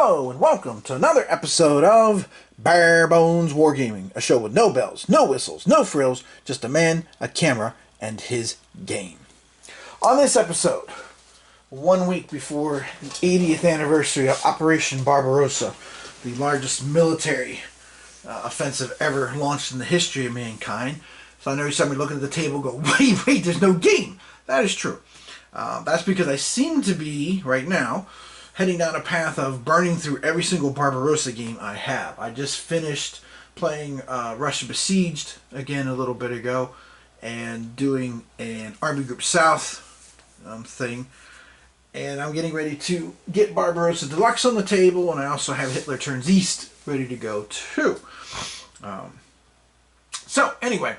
Hello and welcome to another episode of Bones Wargaming, a show with no bells, no whistles, no frills, just a man, a camera, and his game. On this episode, 1 week before the 80th anniversary of Operation Barbarossa, the largest military offensive ever launched in the history of mankind. So I know somebody looking at the table go, wait, there's no game. That is true. That's because I seem to be, right now, heading down a path of burning through every single Barbarossa game I have. I just finished playing Russia Besieged again a little bit ago and doing an Army Group South thing. And I'm getting ready to get Barbarossa Deluxe on the table, and I also have Hitler Turns East ready to go too. So anyway,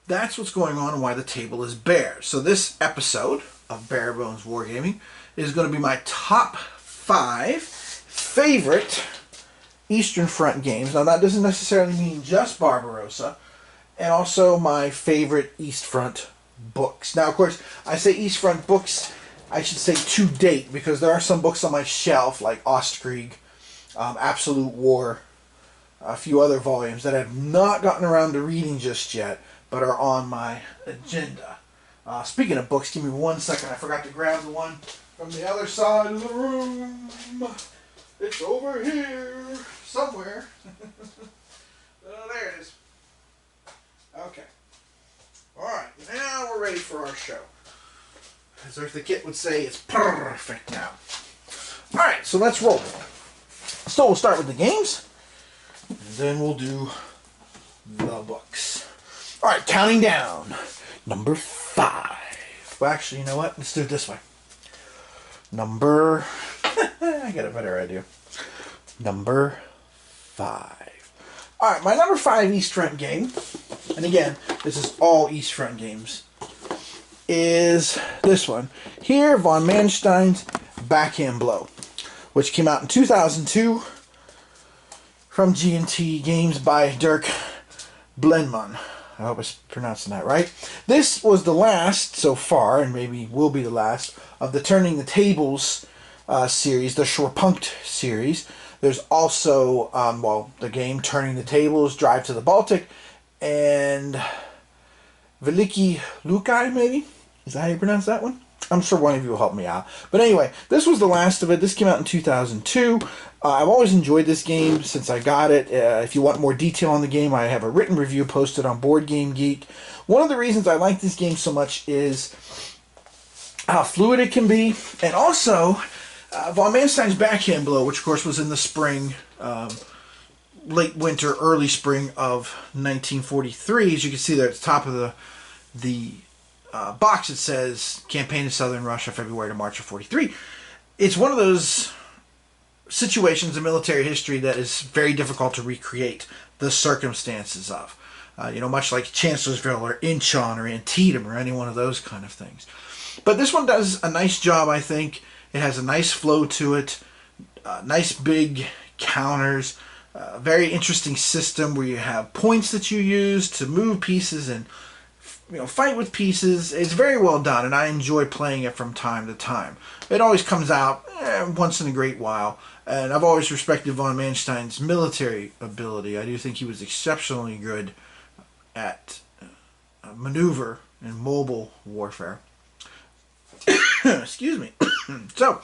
that's what's going on and why the table is bare. So this episode of Bare Bones Wargaming is going to be my top 5 favorite Eastern Front games. Now that doesn't necessarily mean just Barbarossa, and also my favorite East Front books. Now of course I say East Front books, I should say to date, because there are some books on my shelf like Ostkrieg, Absolute War, a few other volumes that I have not gotten around to reading just yet, but are on my agenda. Speaking of books, give me 1 second. I forgot to grab the one from the other side of the room. It's over here somewhere. Oh, there it is. Okay. Alright, now we're ready for our show. As Eartha Kitt would say, it's perfect now. Alright, so let's roll. So we'll start with the games, and then we'll do the books. Alright, counting down. Number 5. Well, actually, you know what? Let's do it this way. I got a better idea. Number 5. Alright, my number 5 East Front game, and again, this is all East Front games, is this one. Here, von Manstein's Backhand Blow, which came out in 2002 from G&T Games by Dirk Blenman. I hope I'm pronouncing that right. This was the last, so far, and maybe will be the last, of the Turning the Tables series, the Schwerpunkt series. There's also, the game Turning the Tables, Drive to the Baltic, and Veliki Lukai, maybe? Is that how you pronounce that one? I'm sure one of you will help me out. But anyway, this was the last of it. This came out in 2002. I've always enjoyed this game since I got it. If you want more detail on the game, I have a written review posted on Board Game Geek. One of the reasons I like this game so much is how fluid it can be. And also, von Manstein's Backhand Blow, which of course was in the spring, late winter, early spring of 1943. As you can see there at the top of the box, it says Campaign in Southern Russia, February to March of 43. It's one of those situations in military history that is very difficult to recreate the circumstances of. Much like Chancellorsville or Incheon or Antietam or any one of those kind of things. But this one does a nice job, I think. It has a nice flow to it, nice big counters, very interesting system where you have points that you use to move pieces and fight with pieces. It's very well done, and I enjoy playing it from time to time. It always comes out once in a great while, and I've always respected von Manstein's military ability. I do think he was exceptionally good at maneuver and mobile warfare. Excuse me. So,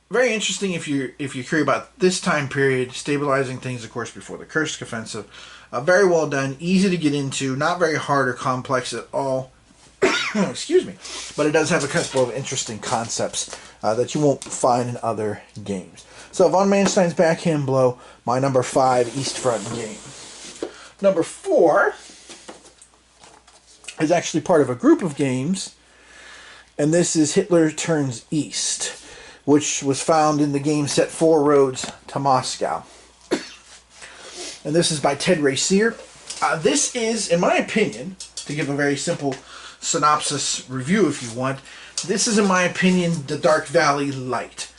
very interesting if you're curious about this time period, stabilizing things, of course, before the Kursk offensive. Very well done, easy to get into, not very hard or complex at all. Excuse me. But it does have a couple of interesting concepts that you won't find in other games. So von Manstein's Backhand Blow, my number 5 East Front game. Number 4 is actually part of a group of games, and this is Hitler Turns East, which was found in the game set 4 Roads to Moscow. And this is by Ted Racier. This is, in my opinion, to give a very simple synopsis review if you want, this is, in my opinion, the Dark Valley Light.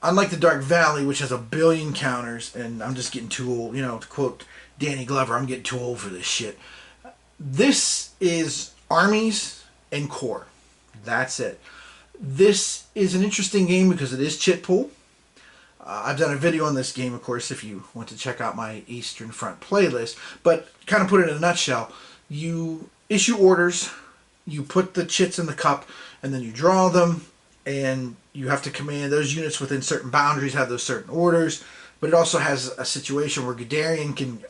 Unlike the Dark Valley, which has a billion counters, and I'm just getting too old, to quote Danny Glover, I'm getting too old for this shit. This is armies and corps. That's it. This is an interesting game because it is chit pool. I've done a video on this game, of course, if you want to check out my Eastern Front playlist. But kind of put it in a nutshell, you issue orders, you put the chits in the cup, and then you draw them, and you have to command those units within certain boundaries, have those certain orders. But it also has a situation where Guderian can,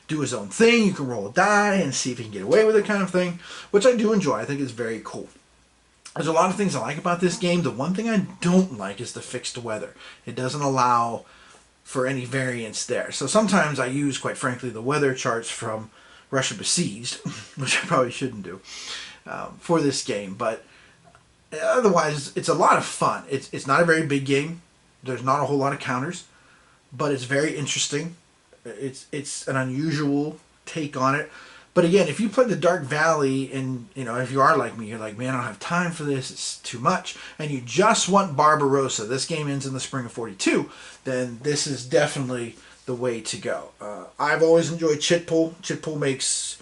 do his own thing. You can roll a die and see if he can get away with it, kind of thing, which I do enjoy. I think it's very cool. There's a lot of things I like about this game. The one thing I don't like is the fixed weather. It doesn't allow for any variance there. So sometimes I use, quite frankly, the weather charts from Russia Besieged, which I probably shouldn't do, for this game. But otherwise, it's a lot of fun. It's not a very big game. There's not a whole lot of counters, but it's very interesting. It's an unusual take on it. But again, if you play the Dark Valley and, if you are like me, you're like, man, I don't have time for this, it's too much, and you just want Barbarossa, this game ends in the spring of 42, then this is definitely the way to go. I've always enjoyed Chitpool. Chitpool makes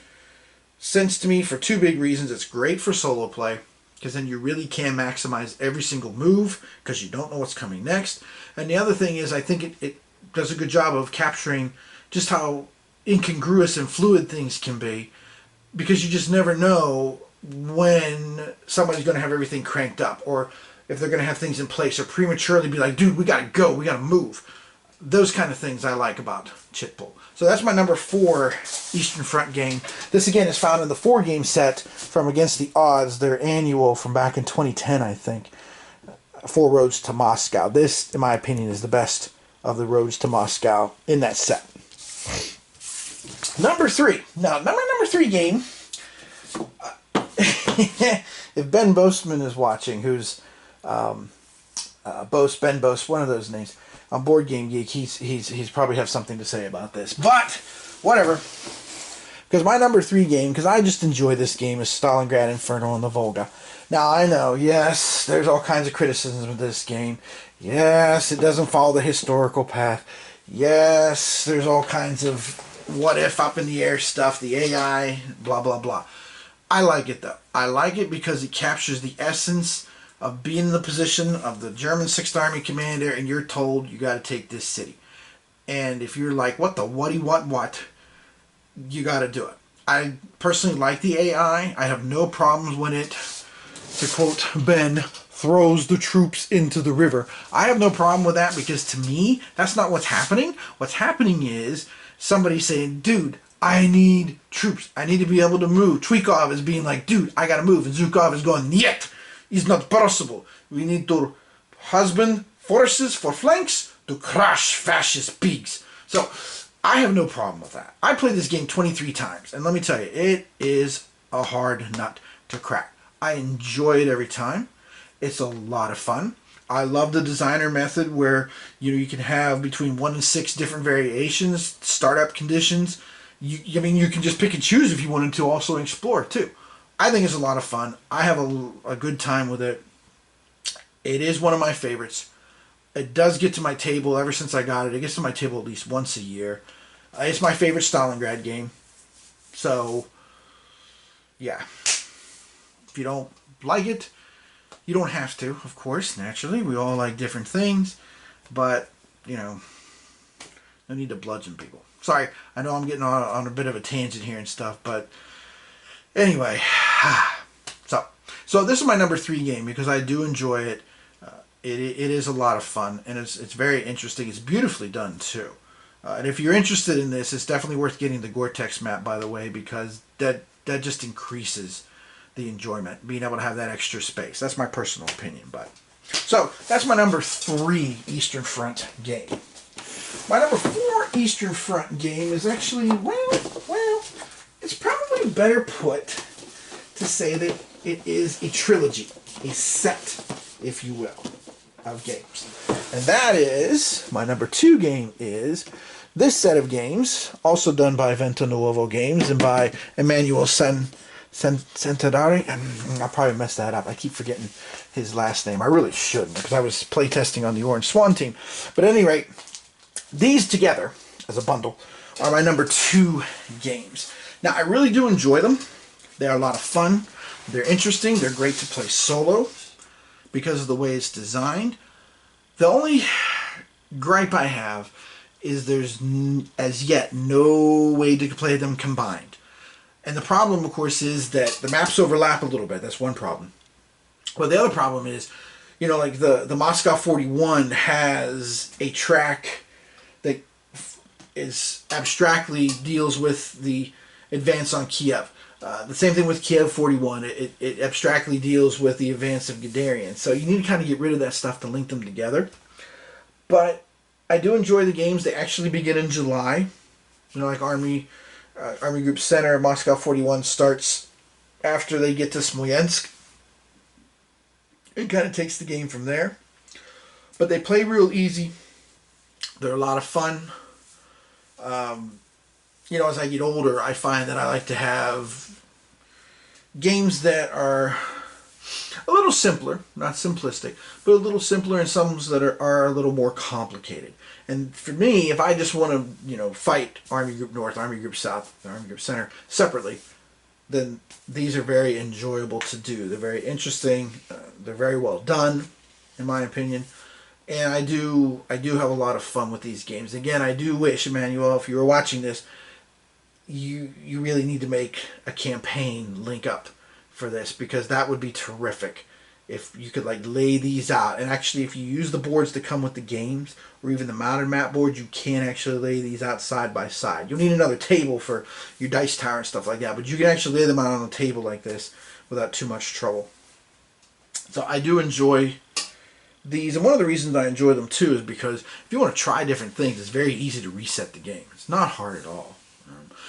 sense to me for two big reasons. It's great for solo play, because then you really can maximize every single move, because you don't know what's coming next. And the other thing is, I think it does a good job of capturing just how incongruous and fluid things can be, because you just never know when somebody's going to have everything cranked up, or if they're going to have things in place, or prematurely be like, dude, we got to go, we got to move. Those kind of things I like about Chitpool. So that's my number 4 Eastern Front game. This again is found in the 4-game set from Against the Odds, their annual from back in 2010, I think. 4 Roads to Moscow. This, in my opinion, is the best of the Roads to Moscow in that set. Number 3. Now, number 3 game. If Ben Boastman is watching, who's Ben Boast, one of those names, on Board Game Geek, he's probably have something to say about this. But whatever, because my number 3 game, because I just enjoy this game, is Stalingrad Inferno on the Volga. Now I know, yes, there's all kinds of criticisms of this game. Yes, it doesn't follow the historical path. Yes, there's all kinds of what if up in the air stuff, the AI, blah, blah, blah. I like it, though. I like it because it captures the essence of being in the position of the German 6th Army commander, and you're told you got to take this city. And if you're like, what, you got to do it. I personally like the AI. I have no problems when it, to quote Ben, throws the troops into the river. I have no problem with that, because to me, that's not what's happening. What's happening is somebody saying, dude, I need troops. I need to be able to move. Tweakov is being like, dude, I got to move. And Zhukov is going, yet, it's not possible. We need to husband forces for flanks to crush fascist pigs. So I have no problem with that. I played this game 23 times. And let me tell you, it is a hard nut to crack. I enjoy it every time. It's a lot of fun. I love the designer method where you can have between 1 and 6 different variations, startup conditions. You can just pick and choose if you wanted to also explore too. I think it's a lot of fun. I have a good time with it. It is one of my favorites. It does get to my table ever since I got it. It gets to my table at least once a year. It's my favorite Stalingrad game. So, yeah. If you don't like it, you don't have to, of course, naturally. We all like different things. But, no need to bludgeon people. Sorry, I know I'm getting on a bit of a tangent here and stuff, but anyway. So this is my number 3 game, because I do enjoy it. It is a lot of fun, and it's very interesting. It's beautifully done, too. And if you're interested in this, it's definitely worth getting the Gore-Tex map, by the way, because that just increases the enjoyment, being able to have that extra space. That's my personal opinion. So that's my number 3 Eastern Front game. My number 4 Eastern Front game is actually, well, it's probably better put to say that it is a trilogy, a set, if you will, of games. And that is, my number 2 game is this set of games, also done by Vento Nuovo Games and by Emmanuel Santadari. I'll probably mess that up. I keep forgetting his last name. I really shouldn't, because I was playtesting on the Orange Swan team. But at any rate, these together, as a bundle, are my number 2 games. Now, I really do enjoy them. They're a lot of fun. They're interesting. They're great to play solo because of the way it's designed. The only gripe I have is there's as yet no way to play them combined. And the problem, of course, is that the maps overlap a little bit. That's one problem. But the other problem is, you know, like the Moscow 41 has a track that is abstractly deals with the advance on Kiev. The same thing with Kiev 41. It abstractly deals with the advance of Guderian. So you need to kind of get rid of that stuff to link them together. But I do enjoy the games. They actually begin in July. You know, like Army Group Center, Moscow 41 starts after they get to Smolensk. It kind of takes the game from there. But they play real easy. They're a lot of fun. You know, as I get older, I find that I like to have games that are a little simpler, not simplistic, but a little simpler, and some that are a little more complicated. And for me, if I just want to, you know, fight Army Group North, Army Group South, Army Group Center separately, then these are very enjoyable to do. They're very interesting. They're very well done, in my opinion. And I do have a lot of fun with these games. Again, I do wish, Emmanuel, if you were watching this, you really need to make a campaign link up for this, because that would be terrific if you could like lay these out. And actually, if you use the boards that come with the games, or even the mounted map board, you can actually lay these out side by side. You'll need another table for your dice tower and stuff like that, but you can actually lay them out on a table like this without too much trouble. So I do enjoy these, and one of the reasons I enjoy them too is because if you want to try different things, it's very easy to reset the game. It's not hard at all.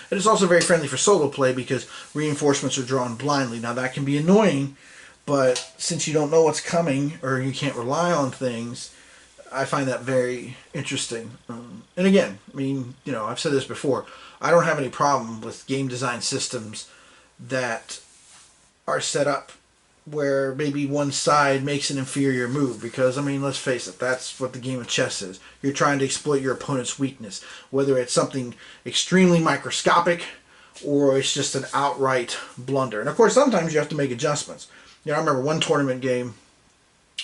And it's also very friendly for solo play because reinforcements are drawn blindly. Now that can be annoying, but since you don't know what's coming or you can't rely on things, I find that very interesting. And again, I mean, you know, I've said this before, I don't have any problem with game design systems that are set up where maybe one side makes an inferior move, because, I mean, let's face it, that's what the game of chess is. You're trying to exploit your opponent's weakness, whether it's something extremely microscopic or it's just an outright blunder. And of course, sometimes you have to make adjustments. You know, I remember one tournament game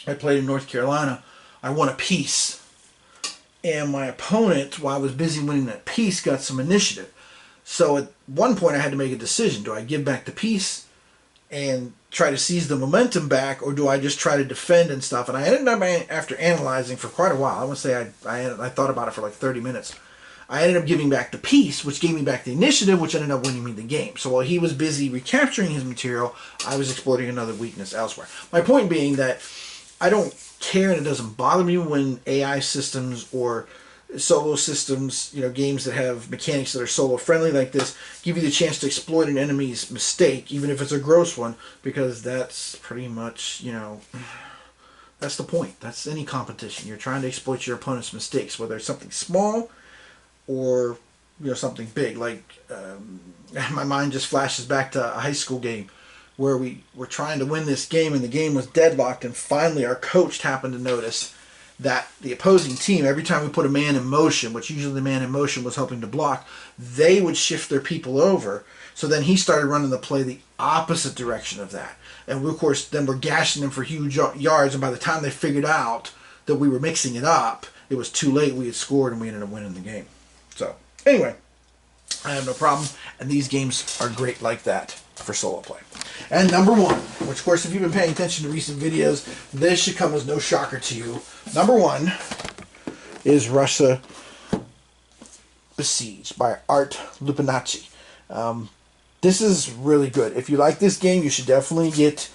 I played in North Carolina, I won a piece, and my opponent, while I was busy winning that piece, got some initiative. So at one point I had to make a decision. Do I give back the piece and try to seize the momentum back, or do I just try to defend and stuff? And I ended up, after analyzing for quite a while, I want to say I thought about it for like 30 minutes. I ended up giving back the piece, which gave me back the initiative, which ended up winning me the game. So while he was busy recapturing his material, I was exploiting another weakness elsewhere. My point being that I don't care, and it doesn't bother me when AI systems or solo systems, you know, games that have mechanics that are solo friendly like this, give you the chance to exploit an enemy's mistake, even if it's a gross one, because that's pretty much, you know, that's the point. That's any competition. You're trying to exploit your opponent's mistakes, whether it's something small or, you know, something big. Like, my mind just flashes back to a high school game where we were trying to win this game, and the game was deadlocked, and finally our coach happened to notice that the opposing team, every time we put a man in motion, which usually the man in motion was helping to block, they would shift their people over. So then he started running the play the opposite direction of that. And we, of course, then we're gashing them for huge yards, and by the time they figured out that we were mixing it up, it was too late. We had scored, and we ended up winning the game. So, anyway, I have no problem, and these games are great like that for solo play. And number one, which of course if you've been paying attention to recent videos, this should come as no shocker to you. Number one is Russia Besieged by Art Lupinacci. This is really good. If you like this game, you should definitely get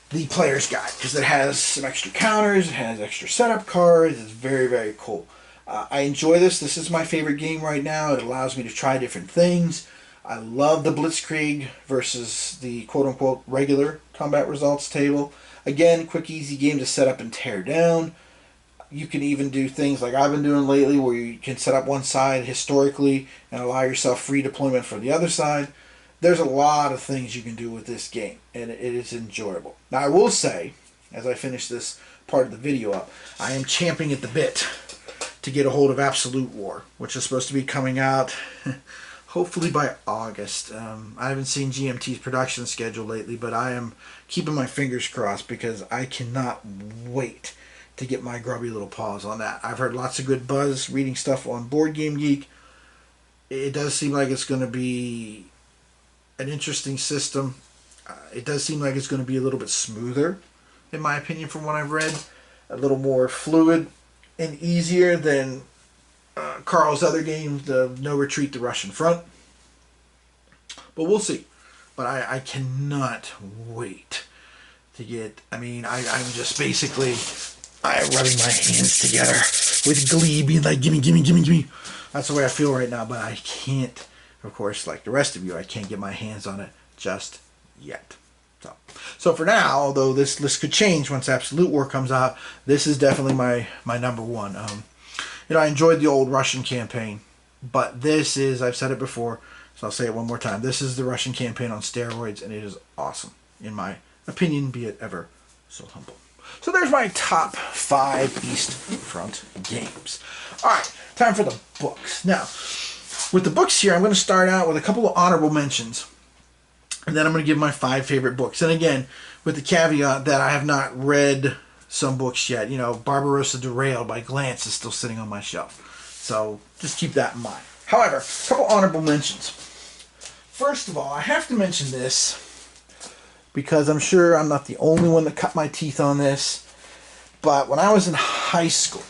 the player's guide, because it has some extra counters, it has extra setup cards. It's very, very cool. I enjoy this. This is my favorite game right now. It allows me to try different things. I love the Blitzkrieg versus the quote-unquote regular combat results table. Again, quick, easy game to set up and tear down. You can even do things like I've been doing lately, where you can set up one side historically and allow yourself free deployment for the other side. There's a lot of things you can do with this game, and it is enjoyable. Now, I will say, as I finish this part of the video up, I am champing at the bit to get a hold of Absolute War, which is supposed to be coming out hopefully by August. I haven't seen GMT's production schedule lately, but I am keeping my fingers crossed, because I cannot wait to get my grubby little paws on that. I've heard lots of good buzz reading stuff on Board Game Geek. It does seem like it's going to be an interesting system. It does seem like it's going to be a little bit smoother, in my opinion, from what I've read. A little more fluid and easier than Carl's other game, the No Retreat, the Russian Front. But we'll see. But I cannot wait to get... I mean, I'm just basically... I'm rubbing my hands together with glee, being like, gimme, gimme, gimme, gimme. That's the way I feel right now, but I can't, of course, like the rest of you, I can't get my hands on it just yet. So for now, although this list could change once Absolute War comes out, this is definitely my number one. I enjoyed the old Russian campaign, but this is, I've said it before, so I'll say it one more time. This is the Russian campaign on steroids, and it is awesome, in my opinion, be it ever so humble. So there's my top 5 East Front games. All right, time for the books. Now, with the books here, I'm going to start out with a couple of honorable mentions. And then I'm going to give my 5 favorite books. And again, with the caveat that I have not read some books yet. Barbarossa Derailed by Glance is still sitting on my shelf. So just keep that in mind. However, a couple honorable mentions. First of all, I have to mention this because I'm sure I'm not the only one that cut my teeth on this. But when I was in high school,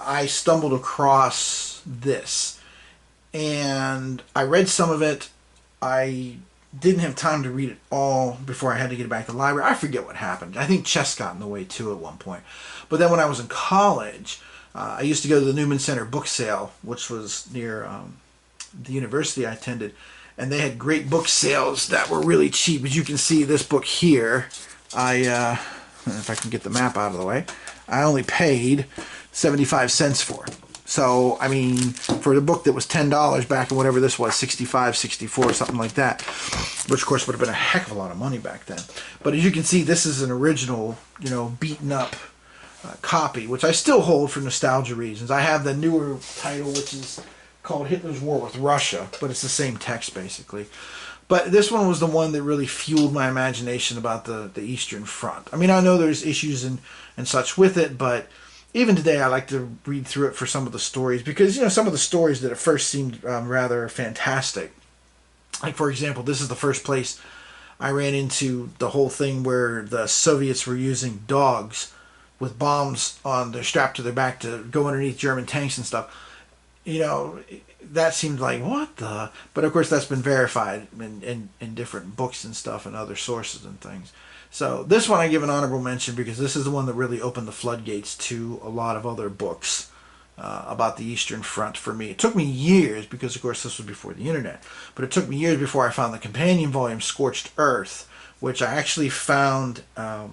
I stumbled across this. And I read some of it. I didn't have time to read it all before I had to get back to the library. I forget what happened. I think chess got in the way too at one point. But then when I was in college, I used to go to the Newman Center book sale, which was near the university I attended. And they had great book sales that were really cheap. As you can see, this book here, if I can get the map out of the way, I only paid 75 cents for it. So, I mean, for the book that was $10 back in whatever this was, 65, 64, something like that, which of course would have been a heck of a lot of money back then. But as you can see, this is an original, beaten up copy, which I still hold for nostalgia reasons. I have the newer title, which is called Hitler's War with Russia, but it's the same text basically. But this one was the one that really fueled my imagination about the Eastern Front. I mean, I know there's issues and such with it, but even today I like to read through it for some of the stories because, some of the stories that at first seemed rather fantastic. Like, for example, this is the first place I ran into the whole thing where the Soviets were using dogs with bombs on their strapped to their back to go underneath German tanks and stuff. That seemed like, what the? But of course that's been verified in different books and stuff and other sources and things. So this one I give an honorable mention because this is the one that really opened the floodgates to a lot of other books about the Eastern Front for me. It took me years because, of course, this was before the internet. But it took me years before I found the companion volume, Scorched Earth, which I actually found, what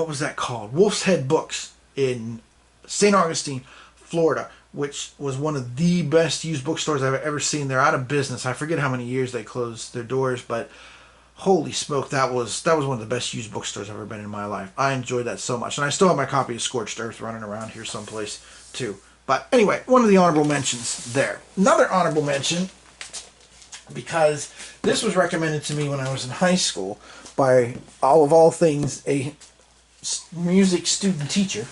was that called? Wolf's Head Books in St. Augustine, Florida, which was one of the best used bookstores I've ever seen. They're out of business. I forget how many years they closed their doors, but holy smoke, that was one of the best used bookstores I've ever been in my life. I enjoyed that so much. And I still have my copy of Scorched Earth running around here someplace too. But anyway, one of the honorable mentions there. Another honorable mention, because this was recommended to me when I was in high school by, all things, a music student teacher,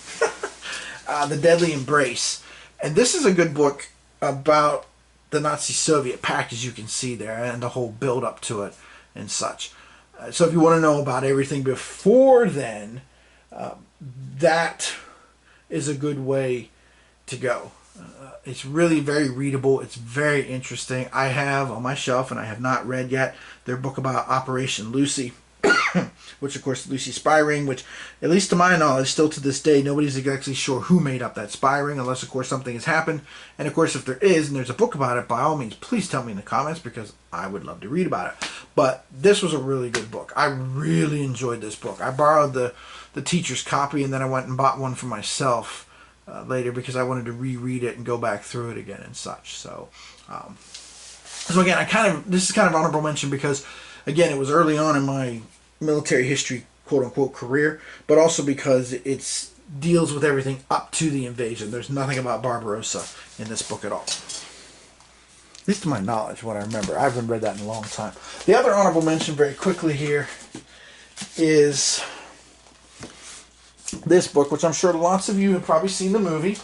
The Deadly Embrace. And this is a good book about the Nazi-Soviet pact, as you can see there, and the whole build-up to it and such. So if you want to know about everything before then, that is a good way to go. It's really very readable. It's very interesting. I have on my shelf, and I have not read yet, their book about Operation Lucy, which of course Lucy spy ring, which at least to my knowledge still to this day nobody's exactly sure who made up that spy ring, unless of course something has happened. And of course if there is and there's a book about it, by all means please tell me in the comments because I would love to read about it. But this was a really good book. I really enjoyed this book. I borrowed the teacher's copy and then I went and bought one for myself later because I wanted to reread it and go back through it again and such. So again, this is kind of honorable mention because again, it was early on in my military history, quote-unquote, career, but also because it deals with everything up to the invasion. There's nothing about Barbarossa in this book at all. At least to my knowledge, what I remember. I haven't read that in a long time. The other honorable mention, very quickly here, is this book, which I'm sure lots of you have probably seen the movie,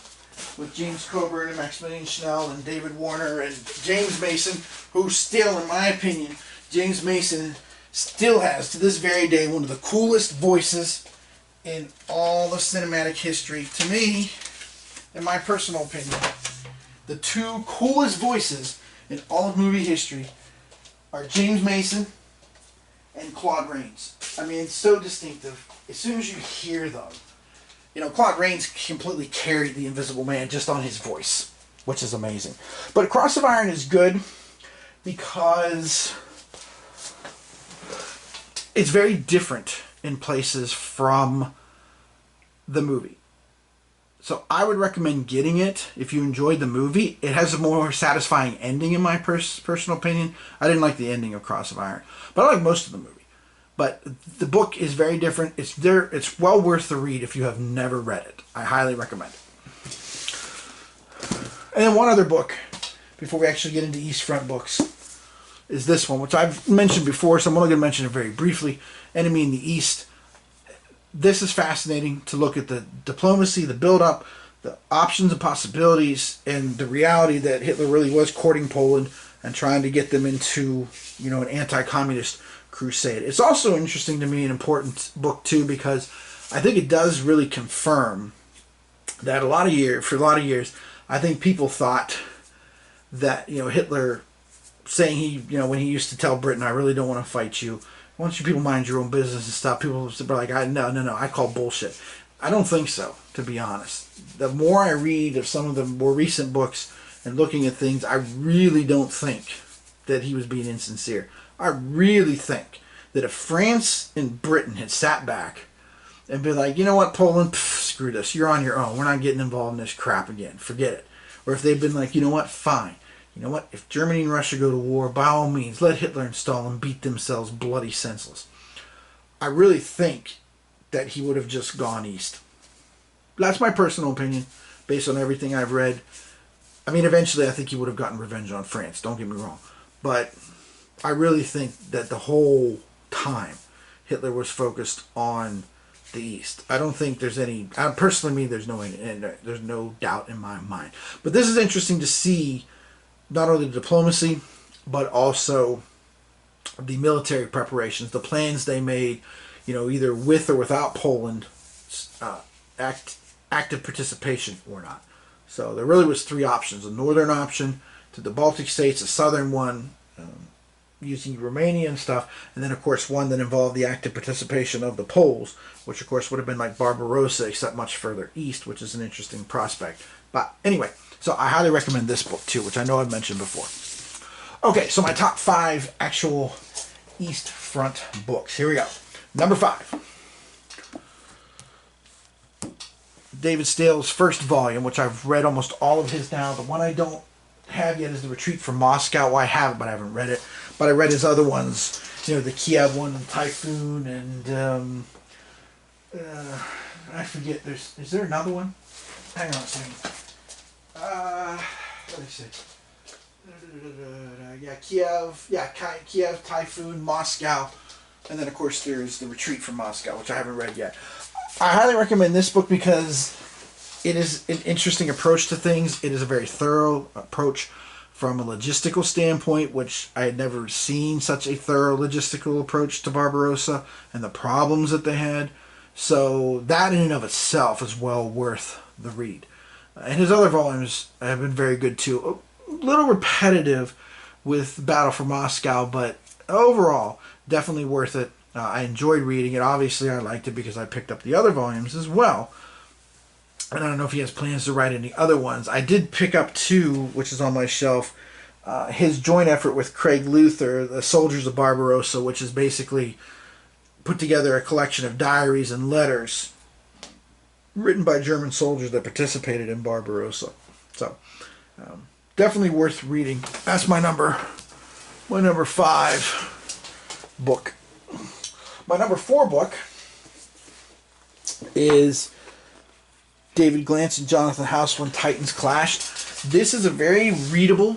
with James Coburn and Maximilian Schnell and David Warner and James Mason, who still, in my opinion, James Mason still has, to this very day, one of the coolest voices in all of cinematic history. To me, in my personal opinion, the two coolest voices in all of movie history are James Mason and Claude Rains. I mean, it's so distinctive. As soon as you hear them, you know, Claude Rains completely carried the Invisible Man just on his voice, which is amazing. But Cross of Iron is good because it's very different in places from the movie. So I would recommend getting it if you enjoyed the movie. It has a more satisfying ending in my personal opinion. I didn't like the ending of Cross of Iron, but I like most of the movie. But the book is very different. It's well worth the read if you have never read it. I highly recommend it. And then one other book, before we actually get into East Front books, is this one, which I've mentioned before, so I'm only going to mention it very briefly. Enemy in the East. This is fascinating to look at the diplomacy, the build-up, the options and possibilities, and the reality that Hitler really was courting Poland and trying to get them into, you know, an anti-communist crusade. It's also interesting to me, an important book too, because I think it does really confirm that for a lot of years, I think people thought that, you know, Hitler saying when he used to tell Britain, I really don't want to fight you. Why don't you people mind your own business and stuff? People were like, no, I call bullshit. I don't think so, to be honest. The more I read of some of the more recent books and looking at things, I really don't think that he was being insincere. I really think that if France and Britain had sat back and been like, you know what, Poland, screw this, you're on your own. We're not getting involved in this crap again. Forget it. Or if they've been like, you know what, fine. You know what, if Germany and Russia go to war, by all means, let Hitler and Stalin beat themselves bloody senseless. I really think that he would have just gone east. That's my personal opinion, based on everything I've read. I mean, eventually I think he would have gotten revenge on France, don't get me wrong. But I really think that the whole time Hitler was focused on the East. I don't think there's any, personally, there's no doubt in my mind. But this is interesting to see not only the diplomacy, but also the military preparations, the plans they made, you know, either with or without Poland, active participation or not. So there really was three options: a northern option to the Baltic states, a southern one using Romania and stuff, and then of course one that involved the active participation of the Poles, which of course would have been like Barbarossa, except much further east, which is an interesting prospect. But anyway, so I highly recommend this book too, which I know I've mentioned before. Okay, so my top 5 actual East Front books. Here we go. Number 5. David Stale's first volume, which I've read almost all of his now. The one I don't have yet is The Retreat from Moscow. Well, I have it, but I haven't read it. But I read his other ones, you know, the Kiev one, and Typhoon, and I forget. Is there another one? Hang on a second. Let me see. Kiev, Typhoon, Moscow, and then of course there's The Retreat from Moscow, which I haven't read yet. I highly recommend this book because it is an interesting approach to things. It is a very thorough approach from a logistical standpoint, which I had never seen such a thorough logistical approach to Barbarossa and the problems that they had. So that in and of itself is well worth the read. And his other volumes have been very good too. A little repetitive with Battle for Moscow, but overall, definitely worth it. I enjoyed reading it. Obviously, I liked it because I picked up the other volumes as well. And I don't know if he has plans to write any other ones. I did pick up 2, which is on my shelf. His joint effort with Craig Luther, The Soldiers of Barbarossa, which is basically put together a collection of diaries and letters written by German soldiers that participated in Barbarossa. So, definitely worth reading. That's my number 5 book. My number 4 book is David Glantz and Jonathan House, When Titans Clashed. This is a very readable,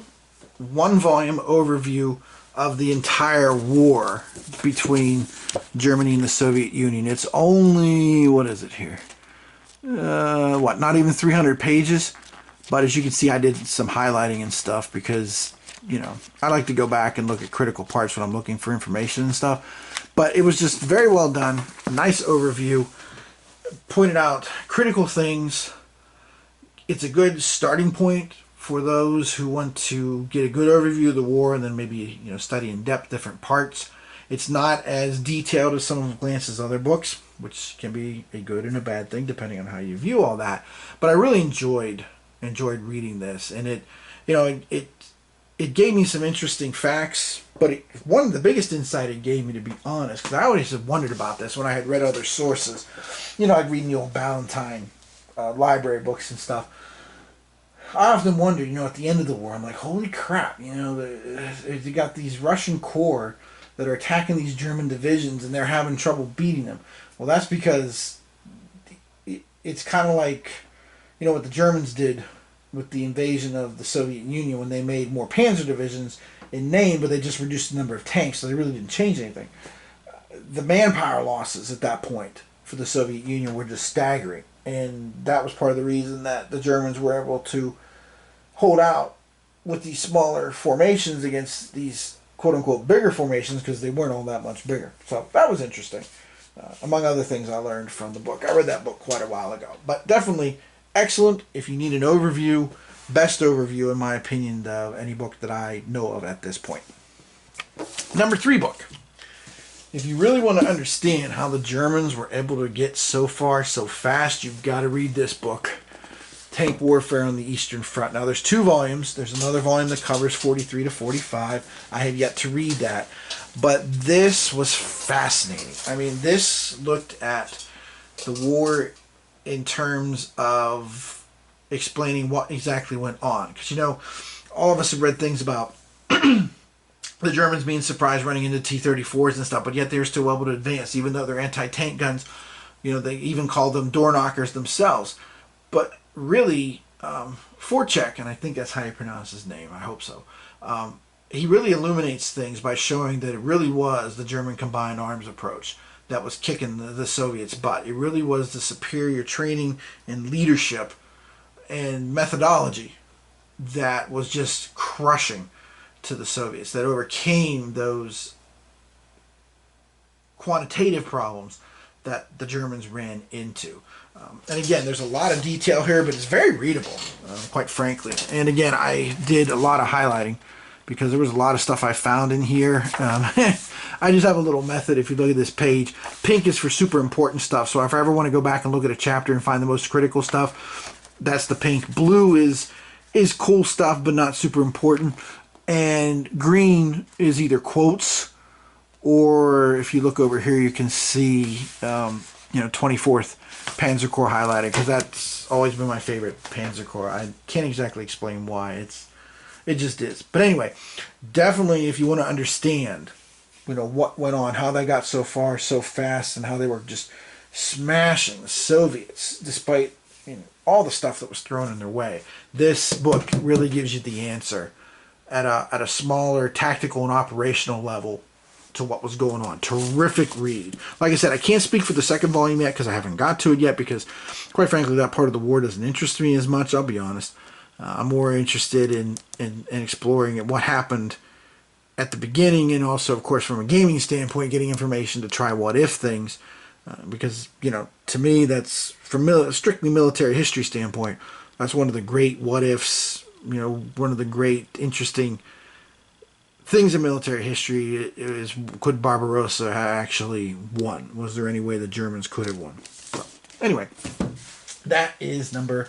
one-volume overview of the entire war between Germany and the Soviet Union. It's only, what is it here? not even 300 pages. But as you can see, I did some highlighting and stuff because, you know, I like to go back and look at critical parts when I'm looking for information and stuff. But it was just very well done. A nice overview. Pointed out critical things. It's a good starting point for those who want to get a good overview of the war and then maybe, you know, study in depth different parts. It's not as detailed as some of Glance's other books, which can be a good and a bad thing depending on how you view all that. But I really enjoyed reading this, and it, you know, it gave me some interesting facts. But one of the biggest insight it gave me, to be honest, because I always have wondered about this when I had read other sources. You know, I'd read the old Ballantine library books and stuff. I often wondered, you know, at the end of the war, I'm like, holy crap, you know, you got these Russian corps that are attacking these German divisions and they're having trouble beating them. Well, that's because it's kind of like, you know, what the Germans did with the invasion of the Soviet Union when they made more panzer divisions in name, but they just reduced the number of tanks, so they really didn't change anything. The manpower losses at that point for the Soviet Union were just staggering. And that was part of the reason that the Germans were able to hold out with these smaller formations against these quote-unquote bigger formations, because they weren't all that much bigger. So that was interesting. Among other things I learned from the book. I read that book quite a while ago. But definitely excellent if you need an overview. Best overview, in my opinion, of any book that I know of at this point. Number 3 book. If you really want to understand how the Germans were able to get so far so fast, you've got to read this book, Tank Warfare on the Eastern Front. Now, there's 2 volumes. There's another volume that covers 43 to 45. I have yet to read that. But this was fascinating. I mean, this looked at the war in terms of explaining what exactly went on. Because, you know, all of us have read things about the Germans being surprised running into T-34s and stuff, but yet they were still able to advance, even though their anti-tank guns, you know, they even called them door knockers themselves. But really, Forchek, and I think that's how you pronounce his name, I hope so, he really illuminates things by showing that it really was the German combined arms approach that was kicking the Soviets' butt. It really was the superior training and leadership and methodology that was just crushing to the Soviets, that overcame those quantitative problems that the Germans ran into. And again, there's a lot of detail here, but it's very readable, quite frankly. And again, I did a lot of highlighting because there was a lot of stuff I found in here. I just have a little method. If you look at this page, pink is for super important stuff. So if I ever want to go back and look at a chapter and find the most critical stuff, that's the pink. Blue is cool stuff, but not super important. And green is either quotes, or if you look over here, you can see, 24th Panzer Corps highlighted, because that's always been my favorite Panzer Corps. I can't exactly explain why. It just is. But anyway, definitely if you want to understand, you know, what went on, how they got so far so fast, and how they were just smashing the Soviets despite, you know, all the stuff that was thrown in their way. This book really gives you the answer at a smaller tactical and operational level to what was going on. Terrific read. Like I said, I can't speak for the second volume yet because I haven't got to it yet, because quite frankly that part of the war doesn't interest me as much, I'll be honest. I'm more interested in exploring what happened at the beginning, and also, of course, from a gaming standpoint, getting information to try what-if things. Because, you know, to me, that's, from a strictly military history standpoint, that's one of the great what-ifs, you know, one of the great interesting things in military history is, could Barbarossa have actually won? Was there any way the Germans could have won? So, anyway, that is number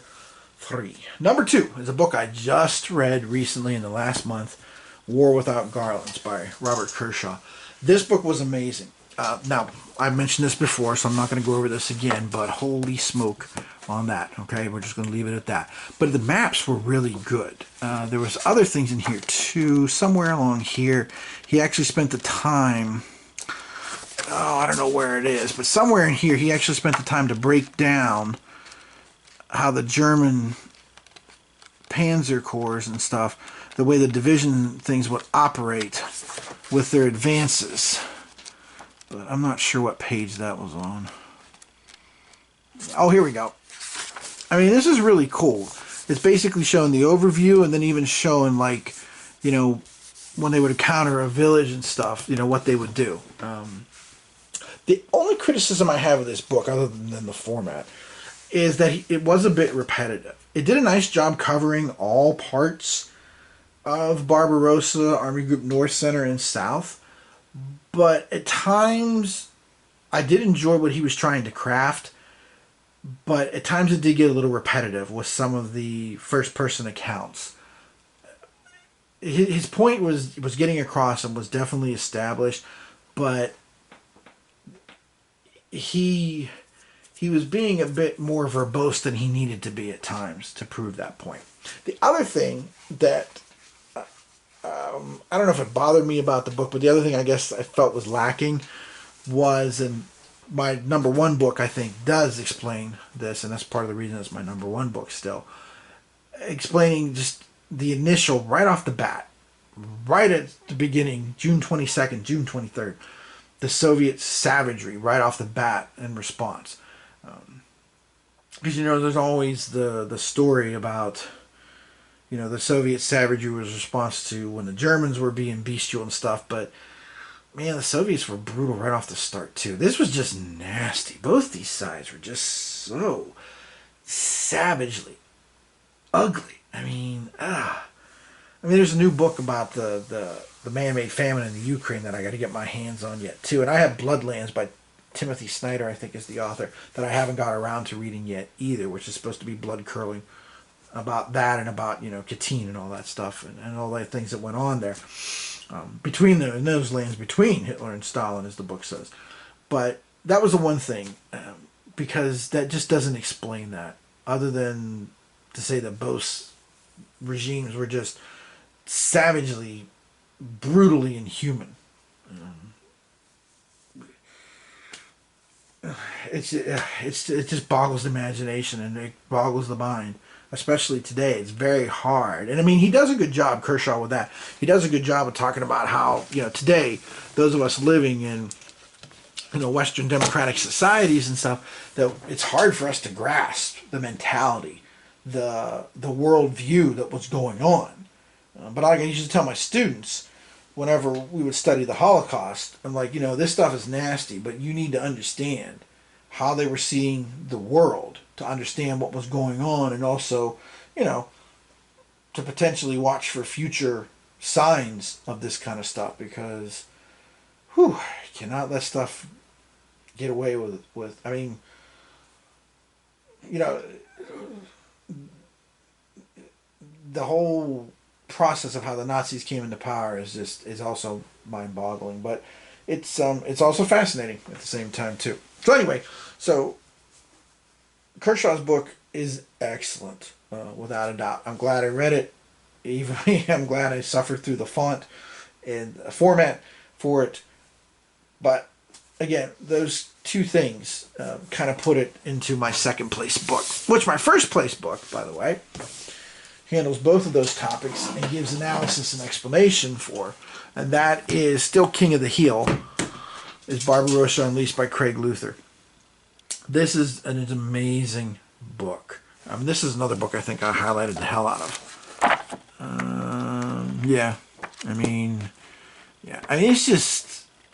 3. Number 2 is a book I just read recently in the last month, War Without Garlands by Robert Kershaw. This book was amazing. Now, I've mentioned this before, so I'm not going to go over this again, but holy smoke on that, okay? We're just going to leave it at that. But the maps were really good. There was other things in here, too. Somewhere along here, he actually spent the time, I don't know where it is, but somewhere in here, he actually spent the time to break down how the German Panzer Corps and stuff, the way the division things would operate with their advances. But I'm not sure what page that was on. Oh, here we go. I mean, this is really cool. It's basically showing the overview and then even showing, like, you know, when they would encounter a village and stuff, you know, what they would do. The only criticism I have of this book, other than the format, is that it was a bit repetitive. It did a nice job covering all parts of Barbarossa, Army Group North, Center, and South. But at times, I did enjoy what he was trying to craft. But at times it did get a little repetitive with some of the first-person accounts. His point was getting across and was definitely established, but he was being a bit more verbose than he needed to be at times to prove that point. The other thing that I don't know if it bothered me about the book, but the other thing I guess I felt was lacking was, and my number one book I think does explain this, and that's part of the reason it's my number one book still, explaining just the initial, right off the bat, right at the beginning, June 22nd, June 23rd, the Soviet savagery right off the bat in response. Because, you know, there's always the story about, you know, the Soviet savagery was a response to when the Germans were being bestial and stuff, but, man, the Soviets were brutal right off the start, too. This was just nasty. Both these sides were just so savagely ugly. I mean, there's a new book about the man-made famine in the Ukraine that I got to get my hands on yet, too. And I have Bloodlands by Timothy Snyder, I think is the author, that I haven't got around to reading yet either, which is supposed to be blood-curdling about that and about, you know, Katyn and all that stuff and all the things that went on there. Between those lands, between Hitler and Stalin, as the book says. But that was the one thing, because that just doesn't explain that, other than to say that both regimes were just savagely, brutally inhuman. It just boggles the imagination and it boggles the mind, especially today. It's very hard. And I mean, he does a good job, Kershaw, with that. He does a good job of talking about how, you know, today, those of us living in, you know, Western democratic societies and stuff, that it's hard for us to grasp the mentality, the world view that was going on. But like I used to tell my students, whenever we would study the Holocaust, I'm like, you know, this stuff is nasty, but you need to understand how they were seeing the world to understand what was going on, and also, you know, to potentially watch for future signs of this kind of stuff, because, you cannot let stuff get away with. I mean, you know, the whole process of how the Nazis came into power is also mind-boggling, but it's also fascinating at the same time too. So anyway, Kershaw's book is excellent, without a doubt. I'm glad I read it. Even I'm glad I suffered through the font and the format for it. But again, those two things kind of put it into my second place book, which my first place book, by the way, handles both of those topics and gives analysis and explanation for, and that is still King of the Heel, is Barbarossa Unleashed by Craig Luther. This is an amazing book. This is another book I think I highlighted the hell out of.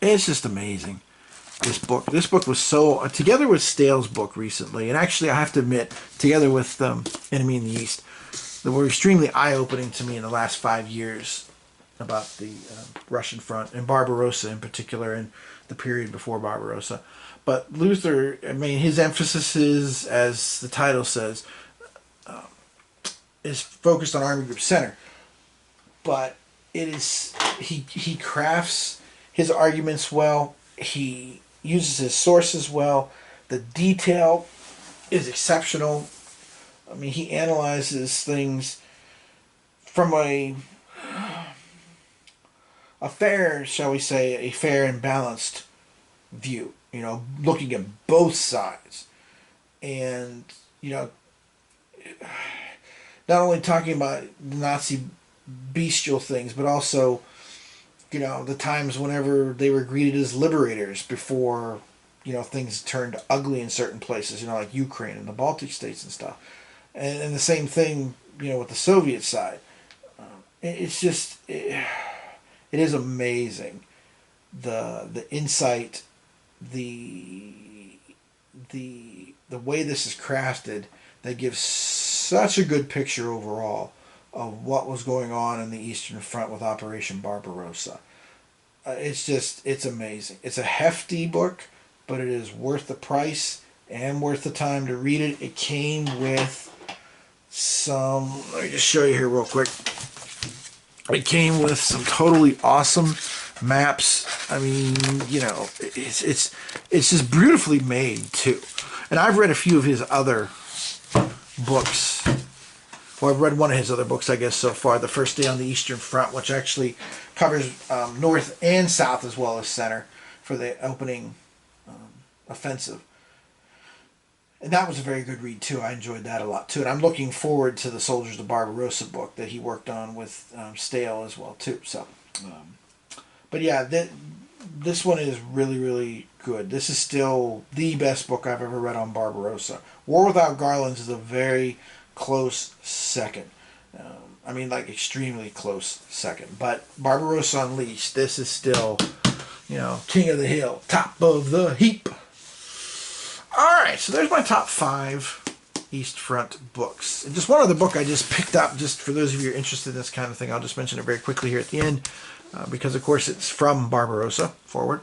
It's just amazing. This book was so, together with Stale's book recently, and actually I have to admit, together with Enemy in the East, that were extremely eye-opening to me in the last 5 years about the Russian front, and Barbarossa in particular, and the period before Barbarossa. But Luther, I mean, his emphasis is, as the title says, is focused on Army Group Center. But it is, he crafts his arguments well, he uses his sources well, the detail is exceptional. I mean, he analyzes things from a fair, shall we say, a fair and balanced view, you know, looking at both sides. And, you know, not only talking about Nazi bestial things, but also, you know, the times whenever they were greeted as liberators before, you know, things turned ugly in certain places, you know, like Ukraine and the Baltic states and stuff. and the same thing, with the Soviet side. It's just it is amazing the insight, the the way this is crafted that gives such a good picture overall of what was going on in the Eastern Front with Operation Barbarossa. It's amazing. It's a hefty book, but it is worth the price and worth the time to read it. It came with some, let me just show you here real quick. It came with some totally awesome maps. I mean, it's just beautifully made too. And I've read a few of his other books. Well, I've read one of his other books, I guess, so far. The First Day on the Eastern Front, which actually covers north and south as well as center for the opening offensive. And that was a very good read too. I enjoyed that a lot too. And I'm looking forward to the Soldiers of Barbarossa book that he worked on with Stale as well too. So, but yeah, this one is really, really good. This is still the best book I've ever read on Barbarossa. War Without Garlands is a very close second. I mean, like extremely close second. But Barbarossa Unleashed, this is still, king of the hill, top of the heap. Alright, so there's my top 5 East Front books. And just one other book I just picked up, just for those of you who are interested in this kind of thing. I'll just mention it very quickly here at the end, because of course it's from Barbarossa forward.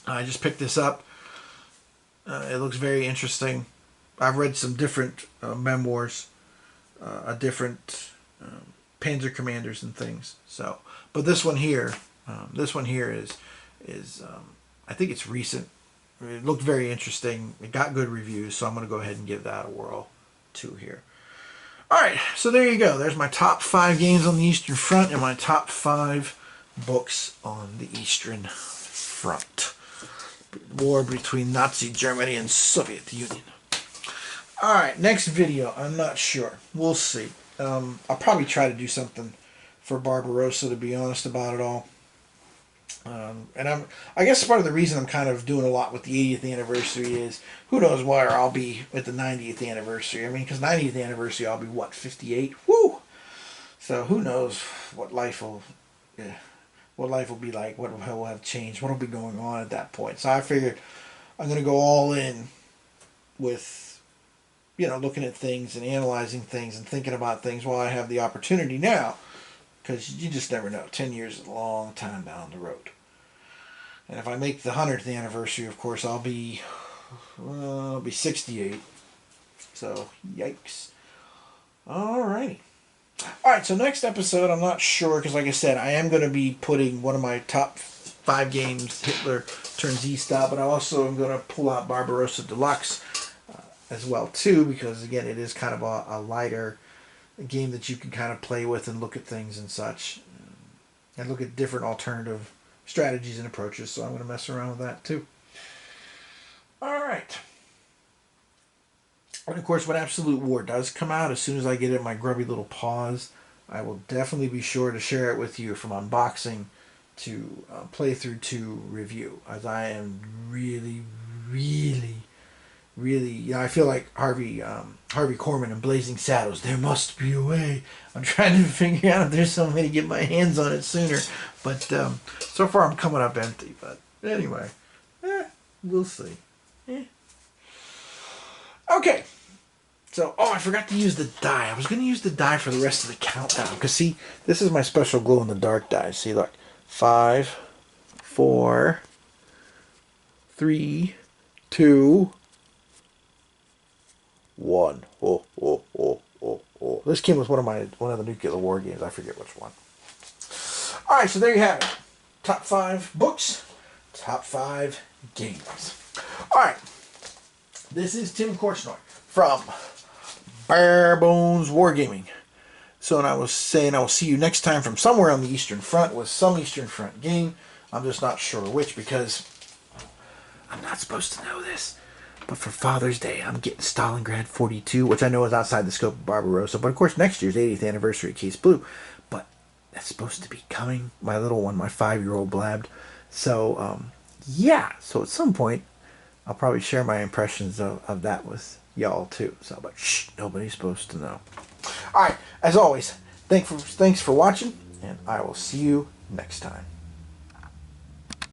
I just picked this up. It looks very interesting. I've read some different memoirs, different Panzer commanders and things. So, but this one here is I think it's recent. It looked very interesting. It got good reviews, so I'm going to go ahead and give that a whirl too here. Alright, so there you go. There's my top 5 games on the Eastern Front and my top 5 books on the Eastern Front. War between Nazi Germany and Soviet Union. Alright, next video. I'm not sure. We'll see. I'll probably try to do something for Barbarossa, to be honest about it all. And I guess part of the reason I'm kind of doing a lot with the 80th anniversary is, who knows where I'll be at the 90th anniversary. I mean, because 90th anniversary I'll be, what, 58? Woo! So who knows what life will be like, what will have changed, what will be going on at that point. So I figured I'm going to go all in with, looking at things and analyzing things and thinking about things while I have the opportunity now. Because you just never know. 10 years is a long time down the road. And if I make the 100th anniversary, of course, I'll be 68. So, yikes. Alrighty. Alright, so next episode, I'm not sure, because like I said, I am going to be putting one of my top 5 games, Hitler Turns East, out, but I also am going to pull out Barbarossa Deluxe as well, too, because, again, it is kind of a lighter game that you can kind of play with and look at things and such, and look at different alternative strategies and approaches. So I'm going to mess around with that too. Alright. And of course, when Absolute War does come out, as soon as I get it in my grubby little paws, I will definitely be sure to share it with you, from unboxing to playthrough to review, as I am really, I feel like Harvey Korman in Blazing Saddles. There must be a way. I'm trying to figure out if there's some way to get my hands on it sooner. But so far I'm coming up empty. But anyway, we'll see. Okay. So, I forgot to use the die. I was going to use the die for the rest of the countdown. Because, see, this is my special glow-in-the-dark die. See, look. 5, 4, 3, 2... 1. This came with one of the Nuclear War games. I forget which one. Alright, so there you have it. Top 5 books, top 5 games. Alright. This is Tim Korchnoi from Bones Wargaming. So, and I was saying I will see you next time from somewhere on the Eastern Front with some Eastern Front game. I'm just not sure which, because I'm not supposed to know this. But for Father's Day, I'm getting Stalingrad 42, which I know is outside the scope of Barbarossa. But of course, next year's 80th anniversary of Case Blue. But that's supposed to be coming. My little one, my 5-year-old, blabbed. So, yeah. So at some point, I'll probably share my impressions of that with y'all too. So, but shh, nobody's supposed to know. All right, as always, thanks for watching, and I will see you next time.